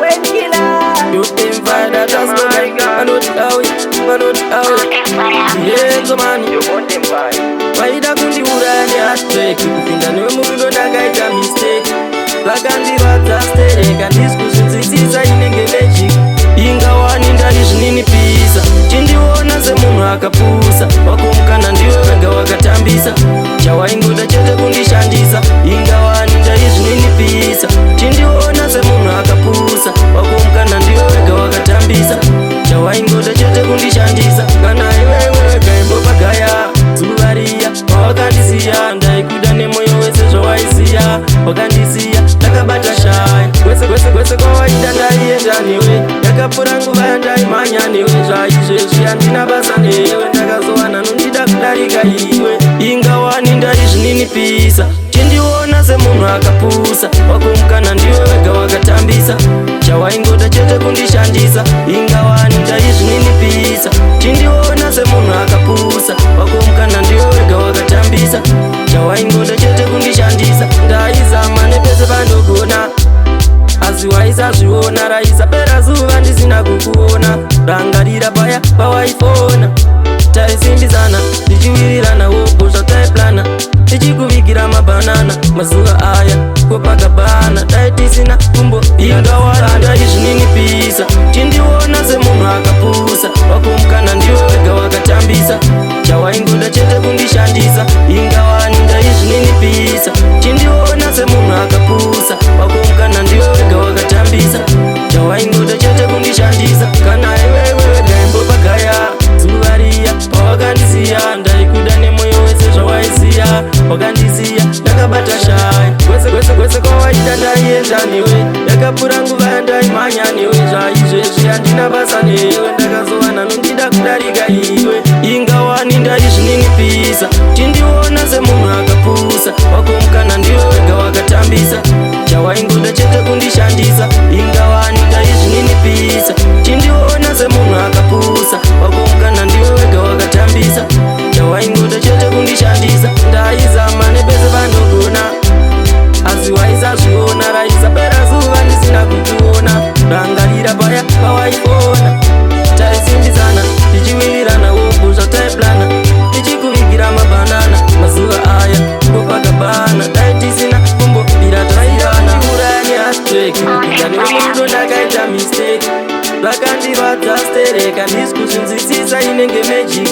You invite that as no guy. Manut awe. Yenzo mani. Waida kundi urani atweki. Kupinda niwe mubigo nagaita mistake. Lakandiradza stereka ndisikuzinzisisa inenge magic. Ingawani ndari zvininipisa. Chindiona semunhu akapusa. Wakumukana ndiwe wega wakatambisa. Chawaingoda chete kundishandisa. Ingawani ndari zvininipisa. Chindiona semunhu akapusa. Wakumukana ndiwe wega wakatambisa. Chawaingoda chete kundishandisa. Kana iwewe wega imbopagaya. Zuva riya pawakandisiya. Ndaikuda nemoyo wese zvawaiziya. Wakandisiya ndakabata shaya. Kwese kwawaita ndaienda newe. Yakapfuura nguva yandaimhanya newe. Zvaizvezvi handina basa newe. Ndakazowana nondida kudarika iwe. Ingawani ndari zvininipisa. Chindiona semunhu akapusa. Wakumukana ndiwe wega wakatambisa. Chawaingoda chete kundishandisa. Ingawani ndari zvininipisa. Chindiona semunhu akapusa. Wakumukana ndiwe wega wakatambisa. Chawaingoda chete kundishandisa. Ndaizama nepese pandogona. Asi waisazviona. Raisapera zuva ndisina kukuona. Rangarira paya pawaifona. Taisimbisana tichiwirirana wopo zvataipurana. Tichikuvigira mabhanana mazuva aya Copacabana. Dai tisina kumbo ingawani ndari zvininipisa. Chindiona semunhu akapusa. Wakumukana ndiwe wega wakatambisa. Chawaingoda chete kundishandisa. Ingawani ndari zvininipisa. Chindiona semunhu akapusa. Wakumukana ndiwe wega wakatambisa. Chawaingoda chete kundishandisa. Kana iwewe wega imbopagaya. Zuva riya pawakandisiya. Ndaikuda nemoyo wese zvawaiziya. Wakandisiya ndakabata shaya. Kwese kwawaita ndaienda newe. Yakapfuura nguva yandaimhanya newe. Zvaizvezvi handina basa newe. Ndakazowana nondida kudarika iwe. Ingawani ndari zvininipisa. Chindiona semunhu akapusa. Wakumukana ndiwe wega wakatambisa. Chawaingoda chete kundishandisa. Ingawani ndari zvininipisa. Chindiona semunhu akapusa. Wakumukana ndiwe wega wakatambisa. Chawaingoda chete kundishandisa. Ndaizama nepese pandogona. Asi waisazviona. Raisapera zuva ndisina kukuona. Rangarira paya pawaifona. Taisimbisana tichiwirirana wopo zvataipurana. Tichikuvigira mabhanana mazuva aya Copacabana. Dai tisina kumbobvira tairana. Urani atweki. Kupinda newe murudo ndakaita mistake. Lakandiradza stereka ndisikuzinzisisa inenge magic.